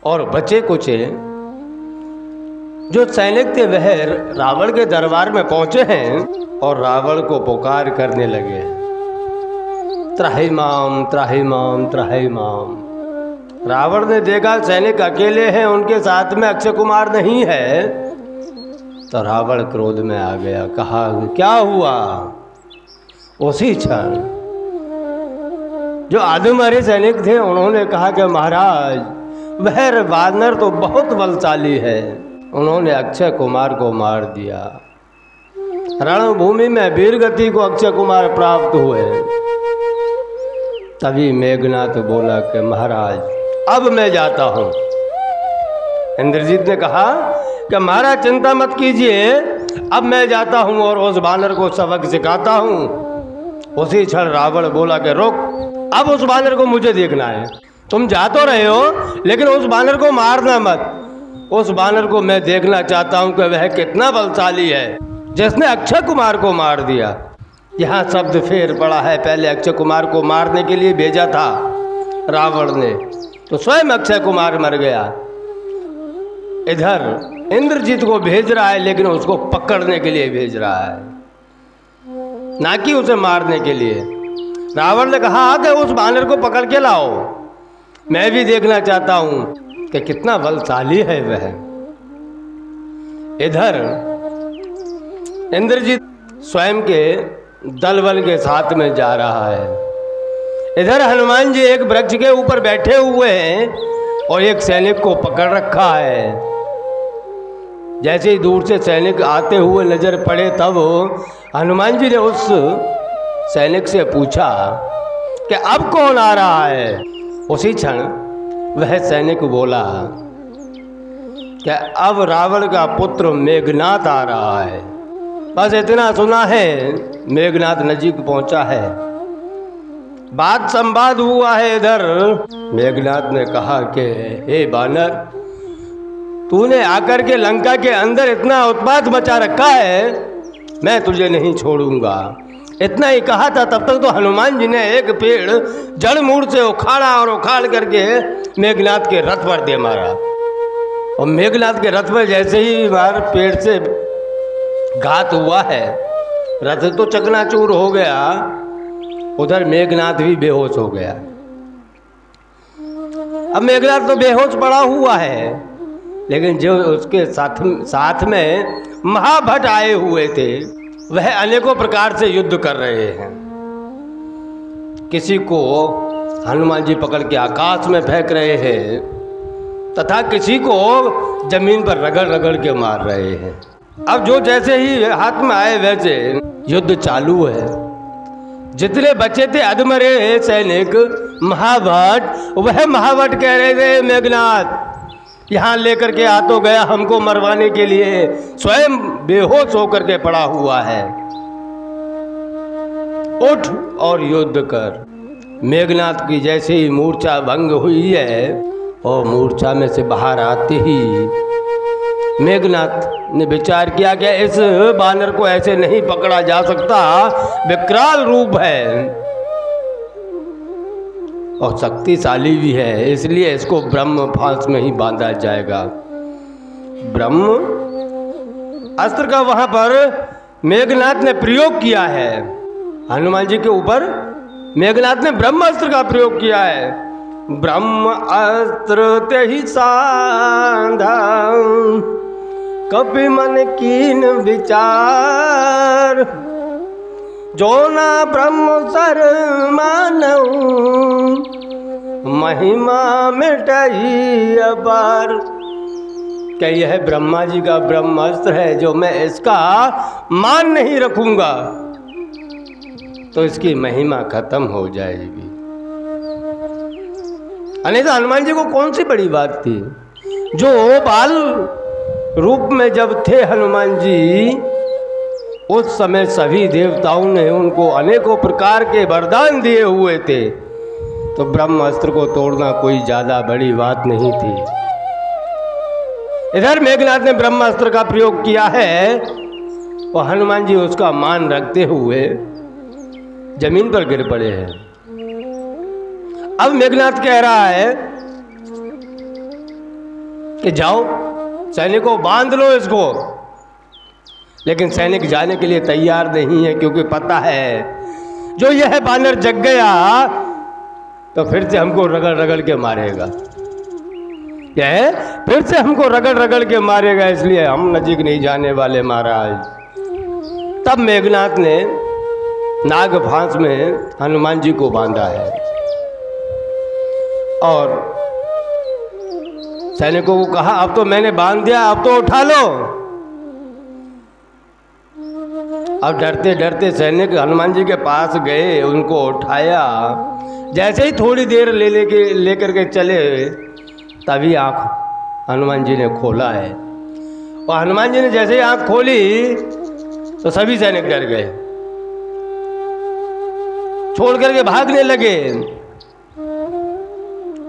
और बचे कुचे जो सैनिक थे वह रावण के दरबार में पहुंचे हैं और रावण को पुकार करने लगे, त्राहिमाम त्राहिमाम त्राहिमाम। रावण ने देखा सैनिक अकेले हैं, उनके साथ में अक्षय कुमार नहीं है, तो रावण क्रोध में आ गया। कहा क्या हुआ? उसी क्षण जो अधमरे सैनिक थे उन्होंने कहा कि महाराज वह वानर तो बहुत बलशाली है, उन्होंने अक्षय कुमार को मार दिया। रणभूमि में वीरगति को अक्षय कुमार प्राप्त हुए। तभी मेघनाथ बोला कि महाराज अब मैं जाता हूँ। इंद्रजीत ने कहा कि महाराज चिंता मत कीजिए, अब मैं जाता हूँ और उस बानर को सबक सिखाता हूँ। उसी क्षण रावण बोला कि रुक, अब उस बानर को मुझे देखना है। तुम जा तो रहे हो लेकिन उस बानर को मारना मत। उस बानर को मैं देखना चाहता हूँ कि वह कितना बलशाली है, जिसने अक्षय कुमार को मार दिया। यहाँ शब्द फेर पड़ा है, पहले अक्षय कुमार को मारने के लिए भेजा था रावण ने, तो स्वयं अक्षय कुमार मर गया। इधर इंद्रजीत को भेज रहा है लेकिन उसको पकड़ने के लिए भेज रहा है, ना कि उसे मारने के लिए। रावण ने कहा कि उस बानर को पकड़ के लाओ, मैं भी देखना चाहता हूं कि कितना बलशाली है वह। इधर इंद्रजीत स्वयं के दल बल के साथ में जा रहा है। इधर हनुमान जी एक वृक्ष के ऊपर बैठे हुए हैं और एक सैनिक को पकड़ रखा है। जैसे ही दूर से सैनिक आते हुए नजर पड़े तब हनुमान जी ने उस सैनिक से पूछा कि अब कौन आ रहा है। उसी क्षण वह सैनिक बोला कि अब रावण का पुत्र मेघनाथ आ रहा है। बस इतना सुना है, मेघनाथ नजीक पहुंचा है, बात संवाद हुआ है। इधर मेघनाथ ने कहा कि हे बानर, तूने आकर के लंका के अंदर इतना उत्पात मचा रखा है, मैं तुझे नहीं छोड़ूंगा। इतना ही कहा था तब तक तो हनुमान जी ने एक पेड़ जड़ मूड़ से उखाड़ा और उखाड़ करके मेघनाथ के रथ पर दे मारा। और मेघनाथ के रथ पर जैसे ही मार पेड़ से घात हुआ है, रथ तो चकनाचूर हो गया, उधर मेघनाथ भी बेहोश हो गया। अब मेघनाथ तो बेहोश पड़ा हुआ है, लेकिन जो उसके साथ में महाभट आए हुए थे वह अनेकों प्रकार से युद्ध कर रहे हैं। किसी को हनुमान जी पकड़ के आकाश में फेंक रहे हैं तथा किसी को जमीन पर रगड़ रगड़ के मार रहे हैं। अब जो जैसे ही हाथ में आए वैसे युद्ध चालू है। जितने बचे थे अधमरे सैनिक महाभट, वह महाभट कह रहे थे मेघनाथ यहाँ लेकर के आ तो गया हमको मरवाने के लिए, स्वयं बेहोश होकर के पड़ा हुआ है, उठ और युद्ध कर। मेघनाथ की जैसे ही मूर्छा भंग हुई है और मूर्छा में से बाहर आते ही मेघनाथ ने विचार किया कि इस बानर को ऐसे नहीं पकड़ा जा सकता, विकराल रूप है और शक्तिशाली भी है, इसलिए इसको ब्रह्म फांस में ही बांधा जाएगा। ब्रह्म अस्त्र का वहां पर मेघनाथ ने प्रयोग किया है। हनुमान जी के ऊपर मेघनाथ ने ब्रह्म अस्त्र का प्रयोग किया है। ब्रह्म अस्त्र ते ही साधा कपि मन कीन विचार, जो ना ब्रह्म सर मानऊ महिमा मिटाई अपार। क्या यह ब्रह्मा जी का ब्रह्मास्त्र है, जो मैं इसका मान नहीं रखूंगा तो इसकी महिमा खत्म हो जाएगी। अन्यथा हनुमान जी को कौन सी बड़ी बात थी, जो बाल रूप में जब थे हनुमान जी, उस समय सभी देवताओं ने उनको अनेकों प्रकार के वरदान दिए हुए थे, तो ब्रह्मास्त्र को तोड़ना कोई ज्यादा बड़ी बात नहीं थी। इधर मेघनाथ ने ब्रह्मास्त्र का प्रयोग किया है और हनुमान जी उसका मान रखते हुए जमीन पर गिर पड़े हैं। अब मेघनाथ कह रहा है कि जाओ सैनिकों बांध लो इसको, लेकिन सैनिक जाने के लिए तैयार नहीं है, क्योंकि पता है जो यह बानर जग गया तो फिर से हमको रगड़ रगड़ के मारेगा, यह फिर से हमको रगड़ रगड़ के मारेगा, इसलिए हम नजीक नहीं जाने वाले महाराज। तब मेघनाथ ने नाग फांस में हनुमान जी को बांधा है और सैनिकों को कहा अब तो मैंने बांध दिया, अब तो उठा लो। अब डरते डरते सैनिक हनुमान जी के पास गए, उनको उठाया। जैसे ही थोड़ी देर लेकर के चले, तभी आंख हनुमान जी ने खोला है, और हनुमान जी ने जैसे ही आंख खोली तो सभी सैनिक डर गए, छोड़ करके भागने लगे।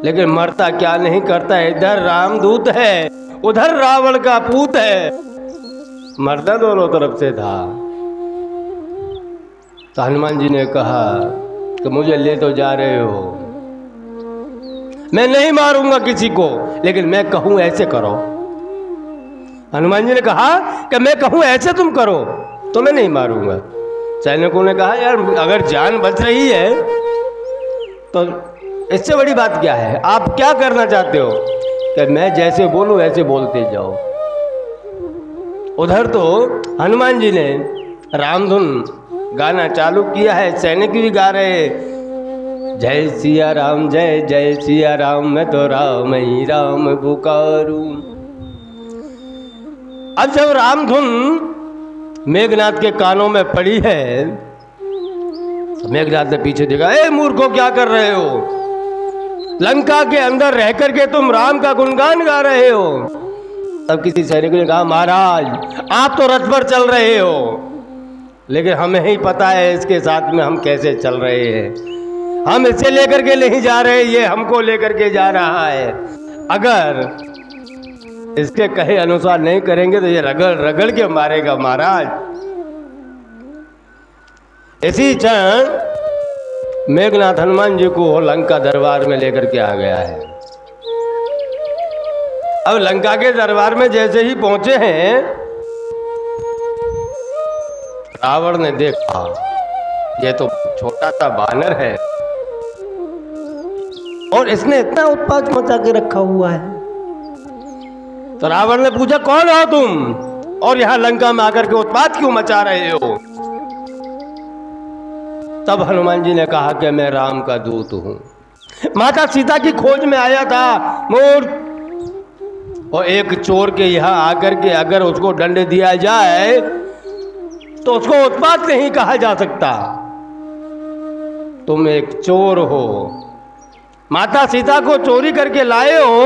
लेकिन मरता क्या नहीं करता है, इधर रामदूत है, उधर रावण का पूत है, मरता दोनों तरफ से था। तो हनुमान जी ने कहा कि मुझे ले तो जा रहे हो, मैं नहीं मारूंगा किसी को, लेकिन मैं कहूं ऐसे करो। हनुमान जी ने कहा कि मैं कहूं ऐसे तुम करो तो मैं नहीं मारूंगा। सैनिकों ने कहा यार अगर जान बच रही है तो इससे बड़ी बात क्या है, आप क्या करना चाहते हो कि मैं जैसे बोलूं ऐसे बोलते जाओ। उधर तो हनुमान जी ने रामधुन गाना चालू किया है, सैनिक भी गा रहे जय सिया राम जय जय सिया राम, मैं तो राम ही राम पुकारूं। अब जब रामधुन मेघनाथ के कानों में पड़ी है, मेघनाथ ने पीछे देखा, ए मूर्खों क्या कर रहे हो, लंका के अंदर रह करके तुम राम का गुणगान गा रहे हो। तब किसी सैनिक ने कहा महाराज आप तो रथ पर चल रहे हो, लेकिन हमें ही पता है इसके साथ में हम कैसे चल रहे हैं, हम इसे लेकर के नहीं जा रहे, ये हमको लेकर के जा रहा है। अगर इसके कहे अनुसार नहीं करेंगे तो ये रगड़ रगड़ के मारेगा महाराज। इसी क्षण मेघनाथ हनुमान जी को लंका दरबार में लेकर के आ गया है। अब लंका के दरबार में जैसे ही पहुंचे हैं, रावण ने देखा ये तो छोटा सा बानर है और इसने इतना उत्पात मचा के रखा हुआ है। तो रावण ने पूछा कौन हो तुम और यहां लंका में आकर के उत्पात क्यों मचा रहे हो। तब हनुमान जी ने कहा कि मैं राम का दूत हूं, माता सीता की खोज में आया था मूर्ख, और एक चोर के यहां आकर के अगर उसको दंड दिया जाए तो उसको उत्पात नहीं कहा जा सकता। तुम एक चोर हो, माता सीता को चोरी करके लाए हो,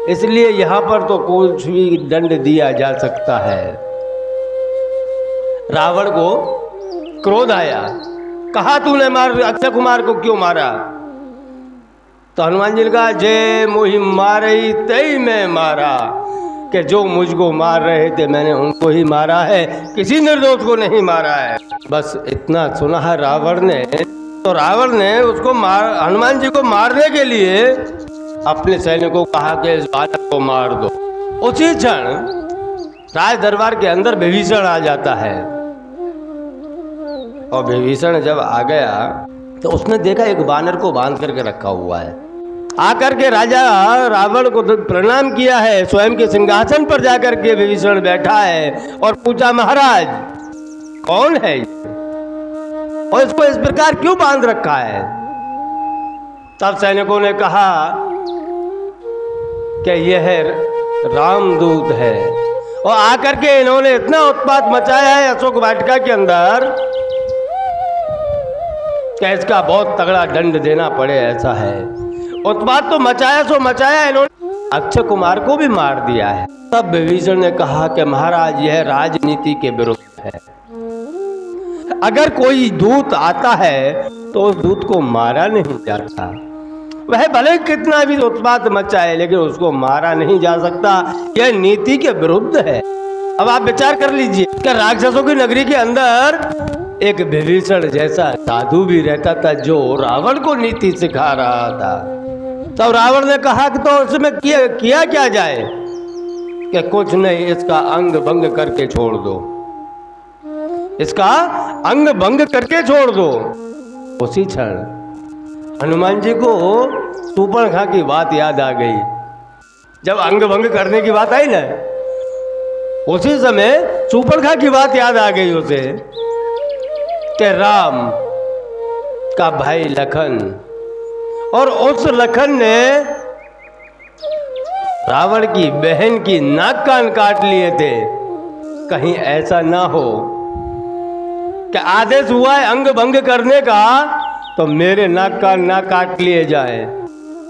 इसलिए यहां पर तो कुछ भी दंड दिया जा सकता है। रावण को क्रोध आया, कहा तूने अक्षय कुमार को क्यों मारा। तो हनुमान जी ने कहा जय मोहि मारई तई मैं मारा, कि जो मुझको मार रहे थे मैंने उनको ही मारा है, किसी निर्दोष को नहीं मारा है। बस इतना सुना है रावण ने। तो रावण ने उसको हनुमान जी को मारने के लिए अपने सैनिकों को कहा कि इस बालक को मार दो। उसी क्षण राज दरबार के अंदर विभीषण आ जाता है, और विभीषण जब आ गया तो उसने देखा एक बानर को बांध करके रखा हुआ है। आकर के राजा रावण को प्रणाम किया है, स्वयं के सिंहासन पर जाकर के विभीषण बैठा है और पूछा महाराज कौन है और इसको इस प्रकार क्यों बांध रखा है। तब सैनिकों ने कहा कि यह रामदूत है, और आकर के इन्होंने इतना उत्पात मचाया है अशोक वाटिका के अंदर कि इसका बहुत तगड़ा दंड देना पड़े ऐसा है। उत्पात तो मचाया सो मचाया, इन्होंने अक्षय कुमार को भी मार दिया है। तब विभीषण ने कहा कि महाराज यह राजनीति के विरुद्ध है, अगर कोई दूत आता है तो उस दूत को मारा नहीं जाता, वह भले कितना भी उत्पात मचाए लेकिन उसको मारा नहीं जा सकता, यह नीति के विरुद्ध है। अब आप विचार कर लीजिए कि राक्षसों की नगरी के अंदर एक विभीषण जैसा साधु भी रहता था जो रावण को नीति सिखा रहा था। तब रावण ने कहा कि तो उसमें किया क्या जाए। कि कुछ नहीं, इसका अंग भंग करके छोड़ दो, इसका अंग भंग करके छोड़ दो। उसी क्षण हनुमान जी को शूर्पणखा की बात याद आ गई। जब अंग भंग करने की बात आई ना, उसी समय शूर्पणखा की बात याद आ गई उसे कि राम का भाई लखन, और उस लखन ने रावण की बहन की नाक कान काट लिए थे। कहीं ऐसा ना हो कि आदेश हुआ है अंग भंग करने का, तो मेरे नाक कान ना काट लिए जाए,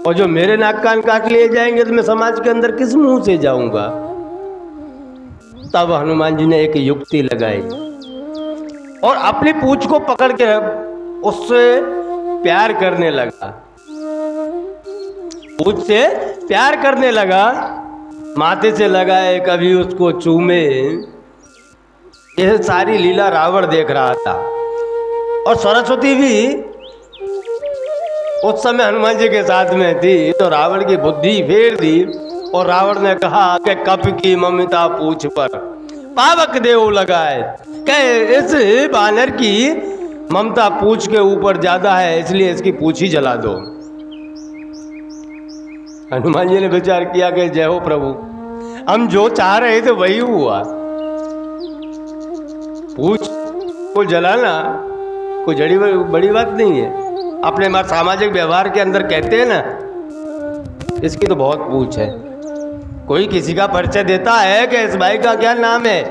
और जो मेरे नाक कान काट लिए जाएंगे तो मैं समाज के अंदर किस मुंह से जाऊंगा। तब हनुमान जी ने एक युक्ति लगाई और अपनी पूंछ को पकड़ के उससे प्यार करने लगा, पूंछ से प्यार करने लगा, माथे से लगाए, कभी उसको चूमे। यह सारी लीला रावण देख रहा था। और सरस्वती भी उस समय हनुमान जी के साथ में थी, तो रावण की बुद्धि फेर दी और रावण ने कहा कि कप की ममता पूछ पर पावक देव लगाए, कि इस बानर की ममता पूछ के ऊपर ज्यादा है, इसलिए इसकी पूछ ही जला दो। हनुमान जी ने विचार किया कि जय हो प्रभु, हम जो चाह रहे थे वही हुआ। पूछ को जलाना कोई बड़ी बात नहीं है। अपने सामाजिक व्यवहार के अंदर कहते हैं ना, इसकी तो बहुत पूछ है। कोई किसी का परिचय देता है कि इस भाई का क्या नाम है,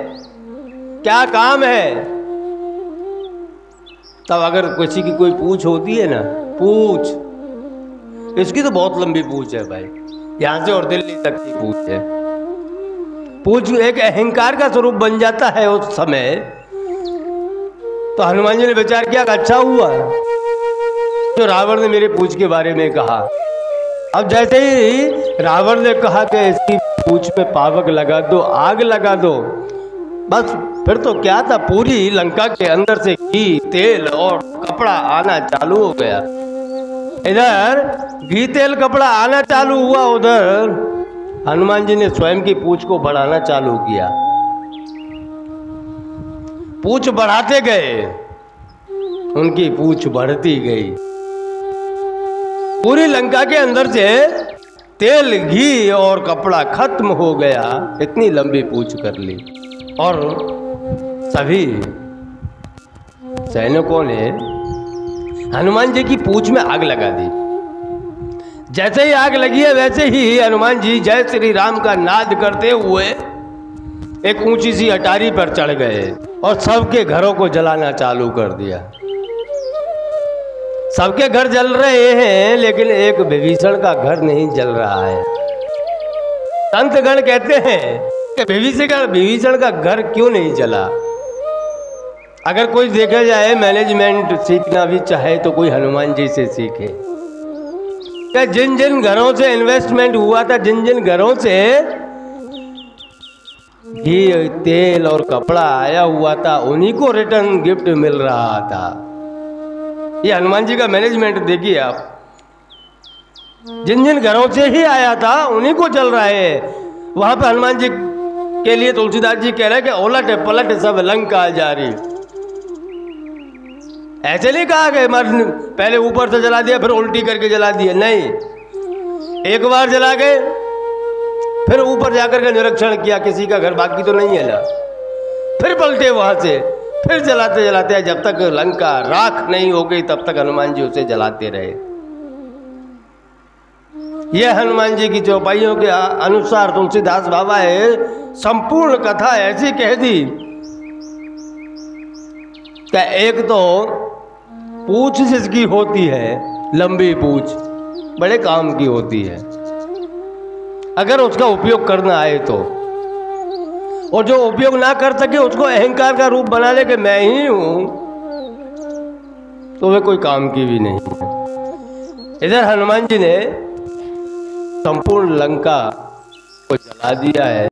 क्या काम है, तब अगर किसी की कोई पूछ होती है ना, पूछ, इसकी तो बहुत लंबी पूछ है भाई, यहां से और दिल्ली तक की पूछ है। पूछ एक अहंकार का स्वरूप बन जाता है उस समय। तो हनुमान जी ने विचार किया कि अच्छा हुआ जो रावण ने मेरे पूछ के बारे में कहा। अब जैसे ही रावण ने कहा कि इसकी पूछ में पावक लगा दो, आग लगा दो, बस फिर तो क्या था, पूरी लंका के अंदर से घी, तेल और कपड़ा आना चालू हो गया। इधर घी तेल कपड़ा आना चालू हुआ, उधर हनुमान जी ने स्वयं की पूंछ को बढ़ाना चालू किया। पूंछ बढ़ाते गए, उनकी पूंछ बढ़ती गई। पूरी लंका के अंदर से तेल, घी और कपड़ा खत्म हो गया। इतनी लंबी पूंछ कर ली और सभी सैनिकों ने हनुमान जी की पूंछ में आग लगा दी। जैसे ही आग लगी है वैसे ही हनुमान जी जय श्री राम का नाद करते हुए एक ऊंची सी अटारी पर चढ़ गए और सबके घरों को जलाना चालू कर दिया। सबके घर जल रहे हैं, लेकिन एक विभीषण का घर नहीं जल रहा है। संतगण कहते हैं कि विभीषण का घर क्यों नहीं जला। अगर कोई देखा जाए मैनेजमेंट सीखना भी चाहे तो कोई हनुमान जी से सीखे। कि जिन जिन घरों से इन्वेस्टमेंट हुआ था, जिन जिन घरों से घी, तेल और कपड़ा आया हुआ था, उन्हीं को रिटर्न गिफ्ट मिल रहा था। ये हनुमान जी का मैनेजमेंट देखिए आप। जिन जिन घरों से ही आया था उन्हीं को चल रहा है। वहां पर हनुमान जी के लिए तुलसीदास जी कह रहे हैं कि उलट पलट सब लंका जारी। ऐसे नहीं कहा कि पहले ऊपर से जला दिया फिर उल्टी करके जला दिया, नहीं, एक बार जला गए फिर ऊपर जाकर के निरीक्षण किया किसी का घर बाकी तो नहीं है ना, फिर पलटे वहां से, फिर जलाते जलाते जब तक लंका राख नहीं हो गई तब तक हनुमान जी उसे जलाते रहे। यह हनुमान जी की चौपाइयों के अनुसार तुलसीदास बाबा है संपूर्ण कथा ऐसी कह दी कि एक तो पूंछ जिसकी होती है, लंबी पूंछ बड़े काम की होती है अगर उसका उपयोग करना आए तो, और जो उपयोग ना कर सके उसको अहंकार का रूप बना ले कि मैं ही हूं, तो वे कोई काम की भी नहीं है। इधर हनुमान जी ने संपूर्ण लंका को जला दिया है।